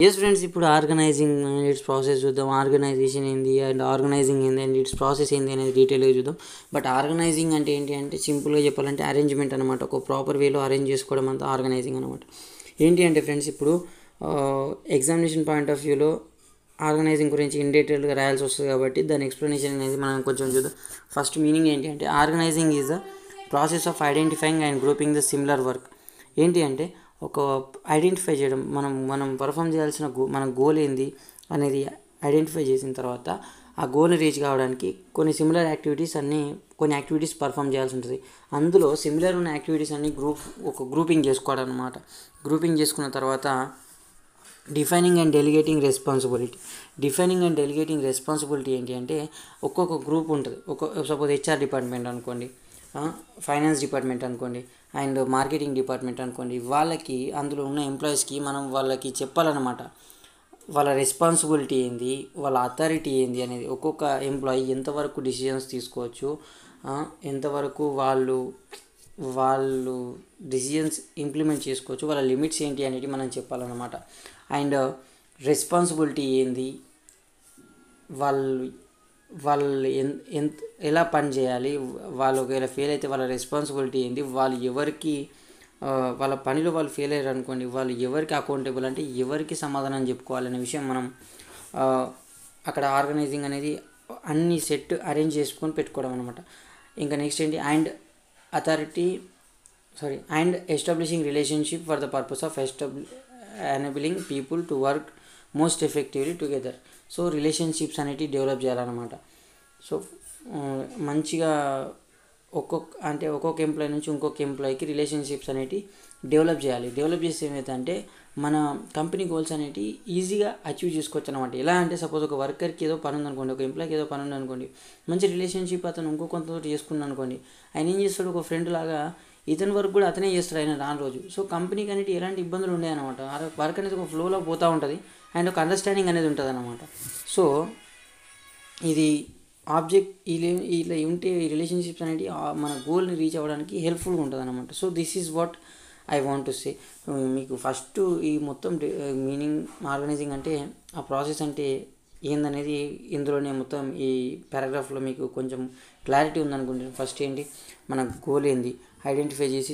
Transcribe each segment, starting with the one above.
Yes friends, ఇప్పుడు organising and it's process చూద్దాం. Organisation ఏంది అండ్ ఆర్గనైజింగ్ ఏంది అండ్ ఇట్స్ ప్రాసెస్ ఏంది అనేది డీటెయిల్గా చూద్దాం. బట్ ఆర్గనైజింగ్ అంటే ఏంటి అంటే సింపుల్గా చెప్పాలంటే అరేంజ్మెంట్ అనమాట. ఒక ప్రాపర్ వేలో అరేంజ్ చేసుకోవడం అంతా ఆర్గనైజింగ్ అనమాట. ఏంటి అంటే ఫ్రెండ్స్, ఇప్పుడు ఎగ్జామినేషన్ పాయింట్ ఆఫ్ వ్యూలో ఆర్గనైజింగ్ గురించి ఇన్ డీటెయిల్గా రాయాల్సి వస్తుంది కాబట్టి దాని ఎక్స్ప్లెనేషన్ అనేది మనం కొంచెం చూద్దాం. ఫస్ట్ మీనింగ్ ఏంటి అంటే organising is the process of identifying and grouping the similar work. ఏంటి అంటే ఒక ఐడెంటిఫై చేయడం, మనం పర్ఫామ్ చేయాల్సిన మన గోల్ ఏంది అనేది ఐడెంటిఫై చేసిన తర్వాత ఆ గోల్ని రీచ్ కావడానికి కొన్ని సిమిలర్ యాక్టివిటీస్ కొన్ని యాక్టివిటీస్ పర్ఫామ్ చేయాల్సి ఉంటుంది. అందులో సిమిలర్ ఉన్న యాక్టివిటీస్ అన్ని గ్రూపింగ్ చేసుకోవడం అనమాట. గ్రూపింగ్ చేసుకున్న తర్వాత డిఫైనింగ్ అండ్ డెలిగేటింగ్ రెస్పాన్సిబిలిటీ ఏంటి అంటే ఒక్కొక్క గ్రూప్ ఉంటుంది. సపోజ్ హెచ్ఆర్ డిపార్ట్మెంట్ అనుకోండి, ఫైనాన్స్ డిపార్ట్మెంట్ అనుకోండి, అండ్ మార్కెటింగ్ డిపార్ట్మెంట్ అనుకోండి. వాళ్ళకి అందులో ఉన్న ఎంప్లాయీస్కి మనం వాళ్ళకి చెప్పాలన్నమాట వాళ్ళ రెస్పాన్సిబిలిటీ ఏంది, వాళ్ళ అథారిటీ ఏంది అనేది. ఒక్కొక్క ఎంప్లాయీ ఎంతవరకు డిసిజన్స్ తీసుకోవచ్చు, ఎంతవరకు వాళ్ళు డిసిజన్స్ ఇంప్లిమెంట్ చేసుకోవచ్చు, వాళ్ళ లిమిట్స్ ఏంటి అనేది మనం చెప్పాలన్నమాట. అండ్ రెస్పాన్సిబిలిటీ ఏంది, వాళ్ళు ఎలా పని చేయాలి, వాళ్ళు ఒకవేళ ఫెయిల్ అయితే వాళ్ళ రెస్పాన్సిబిలిటీ ఏంది, వాళ్ళు ఎవరికి వాళ్ళ పనిలో వాళ్ళు ఫెయిల్ అయ్యారు అనుకోండి, వాళ్ళు ఎవరికి అకౌంటబుల్ అంటే ఎవరికి సమాధానం చెప్పుకోవాలనే విషయం మనం అక్కడ ఆర్గనైజింగ్ అనేది అన్ని సెట్ అరేంజ్ చేసుకొని పెట్టుకోవడం అనమాట. ఇంకా నెక్స్ట్ ఏంటి and establishing relationship for the purpose of enabling people to work most effectively together. So relationships అనేవి డెవలప్ చేయాలన్నమాట. సో మంచిగా ఒక్కొక్క ఎంప్లాయీ నుంచి ఇంకొక ఎంప్లాయీకి రిలేషన్షిప్స్ అనేవి డెవలప్ చేయాలి. డెవలప్ చేస్తే ఏమైతే మన కంపెనీ గోల్స్ అనేవి ఈజీగా అచీవ్ చేసుకోవచ్చు అనమాట. ఎలా అంటే సపోజ్ ఒక వర్కర్కి ఏదో పని ఉందనుకోండి, ఒక ఎంప్లాయ్కి ఏదో పని ఉందనుకోండి, మంచి రిలేషన్షిప్ అతను ఇంకొకరితో చేసుకున్నాను అనుకోండి, ఆయన ఏం చేస్తాడు, ఒక ఫ్రెండ్ లాగా ఇతని వర్క్ కూడా అతనే చేస్తాడు ఆయన రాని రోజు. సో కంపెనీకి అనేది ఎలాంటి ఇబ్బందులు ఉన్నాయన్నమాట. వర్క్ అనేది ఒక ఫ్లోలో పోతూ ఉంటుంది అండ్ ఒక అండర్స్టాండింగ్ అనేది ఉంటుంది అన్నమాట. సో ఇది ఇలా ఉంటే ఈ రిలేషన్షిప్స్ అనేవి మన గోల్ని రీచ్ అవ్వడానికి హెల్ప్ఫుల్గా ఉంటుంది అన్నమాట. So this is what I want to say. మీకు ఫస్ట్ ఈ మొత్తం మీనింగ్ ఆర్గనైజింగ్ అంటే ఆ ప్రాసెస్ అంటే ఏందనేది ఇందులోనే మొత్తం ఈ పారాగ్రాఫ్లో మీకు కొంచెం క్లారిటీ ఉందనుకుంటున్నాను. ఫస్ట్ ఏంటి, మన గోల్ ఏంది ఐడెంటిఫై చేసి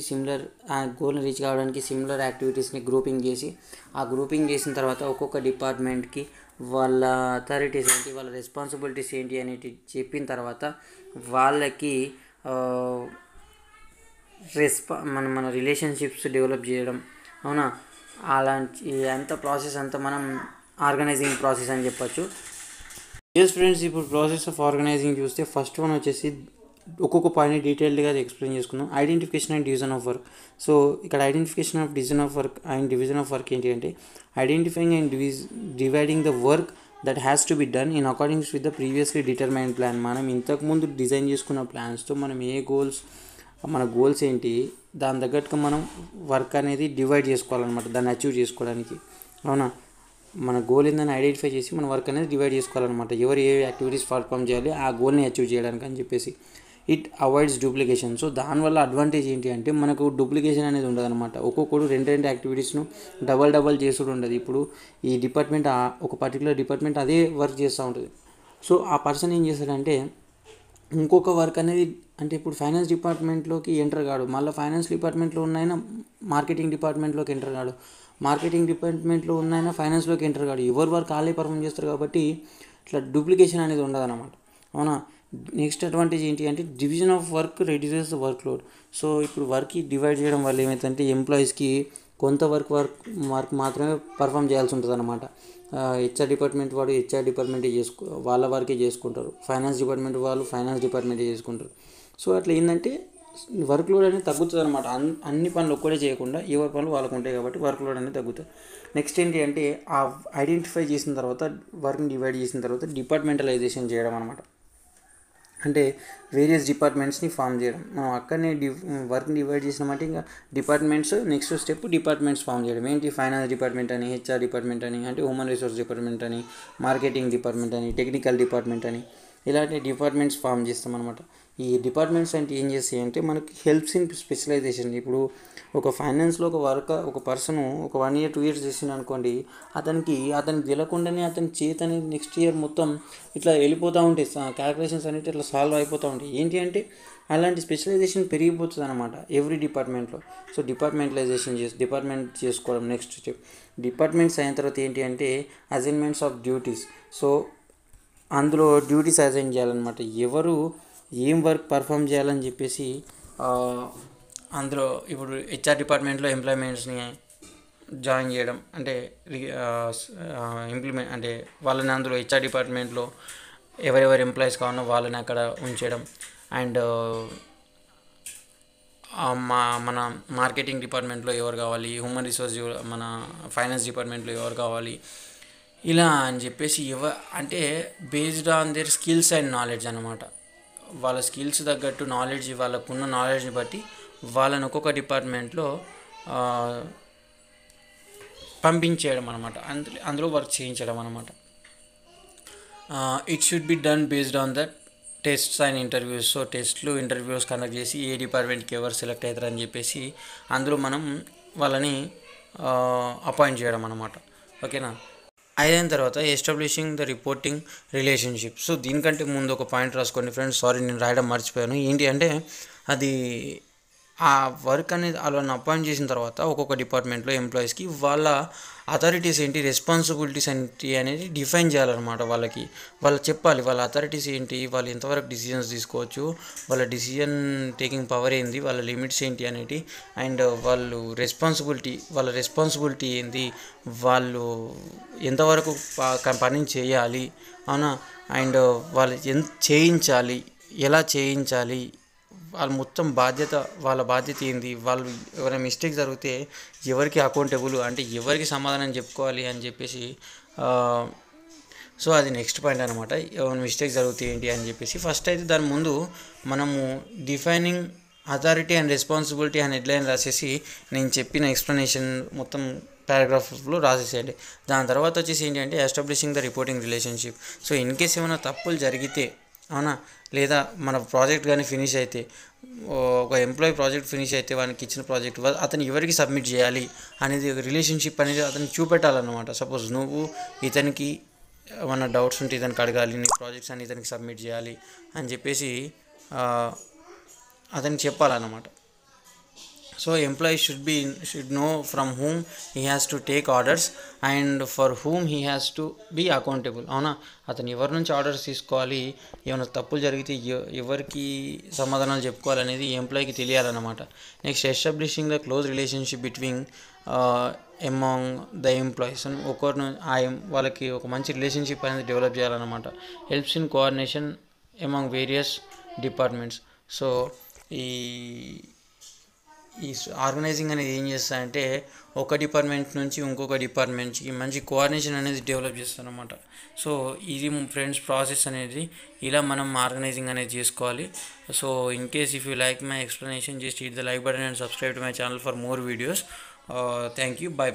ఆ గోల్ని రీచ్ కావడానికి సిమిలర్ యాక్టివిటీస్ని గ్రూపింగ్ చేసి, ఆ గ్రూపింగ్ చేసిన తర్వాత ఒక్కొక్క డిపార్ట్మెంట్కి వాళ్ళ అథారిటీస్ ఏంటి, వాళ్ళ రెస్పాన్సిబిలిటీస్ ఏంటి అనేది చెప్పిన తర్వాత వాళ్ళకి మన రిలేషన్షిప్స్ డెవలప్ చేయడం, అవునా, అలాంటి అంత ప్రాసెస్ అంతా మనం ఆర్గనైజింగ్ ప్రాసెస్ అని చెప్పచ్చు. ఎస్ ఫ్రెండ్స్, ఇప్పుడు ప్రాసెస్ ఆఫ్ ఆర్గనైజింగ్ చూస్తే ఫస్ట్ వన్ వచ్చేసి ఒక్కొక్క పాయింట్ డీటెయిల్డ్గా ఎక్స్ప్లెయిన్ చేసుకుందాం. Identification and division of work. So ఇక్కడ identification of division of work and division of work ఏంటి అంటే identifying and dividing the work that has to be done in accordance with the previously determined plan. మనం ఇంతకుముందు design చేసుకున్న ప్లాన్స్తో మనం మన goals ఏంటి దాని తగ్గట్టుగా మనం వర్క్ అనేది డివైడ్ చేసుకోవాలన్నమాట, దాన్ని అచీవ్ చేసుకోవడానికి. అవునా, మన గోల్ ఏందని ఐడెంటిఫై చేసి మన వర్క్ అనేది డివైడ్ చేసుకోవాలన్నమాట. ఎవరు ఏ యాక్టివిటీస్ పర్ఫామ్ చేయాలి ఆ గోల్ని అచీవ్ చేయడానికి అని చెప్పేసి. It avoids duplication. సో దానివల్ల అడ్వాంటేజ్ ఏంటి అంటే మనకు డూప్లికేషన్ అనేది ఉండదు అనమాట. ఒక్కొక్కడు రెండు యాక్టివిటీస్ను డబల్ చేసుడు ఉండదు. ఇప్పుడు ఈ డిపార్ట్మెంట్ ఒక పర్టికులర్ డిపార్ట్మెంట్ అదే వర్క్ చేస్తూ ఉంటుంది. సో ఆ పర్సన్ ఏం చేస్తాడంటే ఇంకొక వర్క్ అనేది అంటే ఇప్పుడు ఫైనాన్స్ డిపార్ట్మెంట్లోకి ఎంటర్ కాడు, మళ్ళీ ఫైనాన్స్ డిపార్ట్మెంట్లో ఉన్నాయన మార్కెటింగ్ డిపార్ట్మెంట్లోకి ఎంటర్ కాడు, మార్కెటింగ్ డిపార్ట్మెంట్లో ఉన్నాయన ఫైనాన్స్లోకి ఎంటర్ కాడు. ఎవరి వర్క్ వాళ్ళే పర్ఫామ్ చేస్తారు కాబట్టి ఇట్లా డూప్లికేషన్ అనేది ఉండదు అనమాట. అవునా, నెక్స్ట్ అడ్వాంటేజ్ ఏంటి అంటే division of work reduces the work load. So ఇప్పుడు వర్క్ డివైడ్ చేయడం వల్ల ఏమవుతుందంటే ఎంప్లాయీస్కి కొంత వర్క్ మాత్రమే పర్ఫామ్ చేయాల్సి ఉంటుంది అనమాట. హెచ్ఆర్ డిపార్ట్మెంట్ వాడు హెచ్ఆర్ డిపార్ట్మెంటే వాళ్ళ వర్కే చేసుకుంటారు, ఫైనాన్స్ డిపార్ట్మెంట్ వాళ్ళు ఫైనాన్స్ డిపార్ట్మెంటే చేసుకుంటారు. సో అట్లా ఏంటంటే వర్క్ లోడ్ అనేది తగ్గుతుంది అనమాట. అన్ని పనులు ఒక్కడే చేయకుండా ఎవరి పనులు వాళ్ళకు ఉంటాయి కాబట్టి వర్క్ లోడ్ అనేది తగ్గుతుంది. నెక్స్ట్ ఏంటి అంటే ఆ ఐడెంటిఫై చేసిన తర్వాత వర్క్ని డివైడ్ చేసిన తర్వాత డిపార్ట్మెంటలైజేషన్ చేయడం అనమాట. అంటే వేరియస్ డిపార్ట్మెంట్స్ని ఫామ్ చేయడం. మనం అక్కడనే వర్క్ని డివైడ్ చేసినామంటే ఇంకా departments next step departments form చేయడం. ఏంటి, ఫైనాన్స్ డిపార్ట్మెంట్ అని, హెచ్ఆర్ డిపార్ట్మెంట్ అని, అంటే హ్యూమన్ రిసోర్స్ డిపార్ట్మెంట్ అని, మార్కెటింగ్ డిపార్ట్మెంట్ అని, టెక్నికల్ డిపార్ట్మెంట్ అని, ఇలాంటి డిపార్ట్మెంట్స్ ఫామ్ చేస్తాం అనమాట. ఈ డిపార్ట్మెంట్స్ అంటే ఏం చేస్తాయి అంటే మనకి హెల్ప్స్ ఇన్ స్పెషలైజేషన్. ఇప్పుడు ఒక ఫైనాన్స్లో ఒక పర్సన్ ఒక 1 year 2 years చేసిండు అనుకోండి, అతనికి తెలియకుండానే అతని చేతి అనేది నెక్స్ట్ ఇయర్ మొత్తం ఇట్లా వెళ్ళిపోతూ ఉంటాయి, క్యాలిక్యులేషన్స్ అనేవి ఇట్లా సాల్వ్ అయిపోతూ ఉంటాయి. ఏంటి అంటే అలాంటి స్పెషలైజేషన్ పెరిగిపోతుంది అనమాట ఎవ్రీ డిపార్ట్మెంట్లో. సో డిపార్ట్మెంట్ చేసుకోవడం నెక్స్ట్ స్టెప్. డిపార్ట్మెంట్స్ అయిన తర్వాత ఏంటి అంటే అసైన్మెంట్స్ ఆఫ్ డ్యూటీస్. సో అందులో డ్యూటీస్ అసైన్ చేయాలన్నమాట, ఎవరు ఏం వర్క్ పర్ఫామ్ చేయాలని చెప్పేసి. అందులో ఇప్పుడు హెచ్ఆర్ డిపార్ట్మెంట్లో ఎంప్లాయ్మెంట్స్ని జాయిన్ చేయడం అంటే ఇంప్లిమెంట్ అంటే వాళ్ళని అందులో హెచ్ఆర్ డిపార్ట్మెంట్లో ఎవరెవరు ఎంప్లాయీస్ కావాలో వాళ్ళని అక్కడ ఉంచడం. అండ్ మన మార్కెటింగ్ డిపార్ట్మెంట్లో ఎవరు కావాలి, హ్యూమన్ రిసోర్స్ మన ఫైనాన్స్ డిపార్ట్మెంట్లో ఎవరు కావాలి, ఇలా అని చెప్పేసి అంటే based on their skills and knowledge అనమాట. వాళ్ళ స్కిల్స్ తగ్గట్టు వాళ్ళకున్న నాలెడ్జ్ని బట్టి వాళ్ళని ఒక్కొక్క డిపార్ట్మెంట్లో పంపించేయడం అనమాట, అందులో వర్క్ చేయించడం అనమాట. It should be done based on that tests and interviews. So interviews conduct చేసి ఏ డిపార్ట్మెంట్కి ఎవరు సెలెక్ట్ అవుతారని చెప్పేసి అందులో మనం వాళ్ళని అపాయింట్ చేయడం అనమాట. ఓకేనా. అయిన తర్వాత establishing the reporting relationship. So దీనికంటే ముందు ఒక పాయింట్ రాసుకోండి ఫ్రెండ్స్, సారీ నేను రాయడం మర్చిపోయాను. ఏంటి అంటే అది ఆ వర్క్ అనేది వాళ్ళని అపాయింట్ చేసిన తర్వాత ఒక్కొక్క డిపార్ట్మెంట్లో ఎంప్లాయీస్కి వాళ్ళ అథారిటీస్ ఏంటి, రెస్పాన్సిబిలిటీస్ ఏంటి అనేది డిఫైన్ చేయాలన్నమాట. వాళ్ళు చెప్పాలి వాళ్ళ అథారిటీస్ ఏంటి, వాళ్ళు ఎంతవరకు డిసిజన్స్ తీసుకోవచ్చు, వాళ్ళ డిసిజన్ టేకింగ్ పవర్ ఏంది, వాళ్ళ లిమిట్స్ ఏంటి అనేది, అండ్ వాళ్ళ రెస్పాన్సిబిలిటీ ఏంది, వాళ్ళు ఎంతవరకు పని చేయాలి అవునా, అండ్ వాళ్ళు చేయించాలి, ఎలా చేయించాలి, వాళ్ళ బాధ్యత ఏంది, వాళ్ళు ఎవరైనా మిస్టేక్ జరిగితే ఎవరికి అకౌంటబుల్ అంటే ఎవరికి సమాధానం చెప్పుకోవాలి అని చెప్పేసి. సో అది నెక్స్ట్ పాయింట్ అనమాట, ఏమైనా మిస్టేక్ జరిగితే ఏంటి అని చెప్పేసి. ఫస్ట్ అయితే దాని ముందు మనము డిఫైనింగ్ అథారిటీ అండ్ రెస్పాన్సిబిలిటీ అనే హెడ్లైన్ రాసేసి నేను చెప్పిన ఎక్స్ప్లెనేషన్ మొత్తం పారాగ్రాఫ్లో రాసేసేయండి. దాని తర్వాత వచ్చేసి ఏంటి అంటే establishing the reporting relationship. So in case ఏమైనా తప్పులు జరిగితే అవునా, లేదా మన ప్రాజెక్ట్ కానీ ఫినిష్ అయితే, ఒక ఎంప్లాయీ ప్రాజెక్ట్ ఫినిష్ అయితే వానికి ఇచ్చిన ప్రాజెక్ట్ అతను ఎవరికి సబ్మిట్ చేయాలి అనేది ఒక రిలేషన్షిప్ అనేది అతనికి చూపెట్టాలన్నమాట. సపోజ్ నువ్వు ఇతనికి ఏమన్నా డౌట్స్ ఉంటే ఇతనికి అడగాలి, నీ ప్రాజెక్ట్స్ అని ఇతనికి సబ్మిట్ చేయాలి అని చెప్పేసి అతనికి చెప్పాలన్నమాట. So employee should know from whom he has to take orders and for whom he has to be accountable. అవునా, అతను ఎవరి నుంచి ఆర్డర్స్ తీసుకోవాలి, ఏమైనా తప్పులు జరిగితే ఎవరికి సమాధానాలు చెప్పుకోవాలనేది ఎంప్లాయీకి తెలియాలన్నమాట. Next establishing the close relationship between among the employees. వాళ్ళకి ఒక మంచి రిలేషన్షిప్ అనేది డెవలప్ చేయాలన్నమాట. Helps in coordination among various departments. So ఈ ఆర్గనైజింగ్ అనేది ఏం చేస్తారంటే ఒక డిపార్ట్మెంట్ నుంచి ఇంకొక డిపార్ట్మెంట్కి మంచి కోఆర్డినేషన్ అనేది డెవలప్ చేస్తారనమాట. సో ఇది ఫ్రెండ్స్ ప్రాసెస్ అనేది ఇలా మనం ఆర్గనైజింగ్ అనేది చేసుకోవాలి. So in case if you like my explanation just hit the like button and subscribe to my channel for more videos. Thank you, by.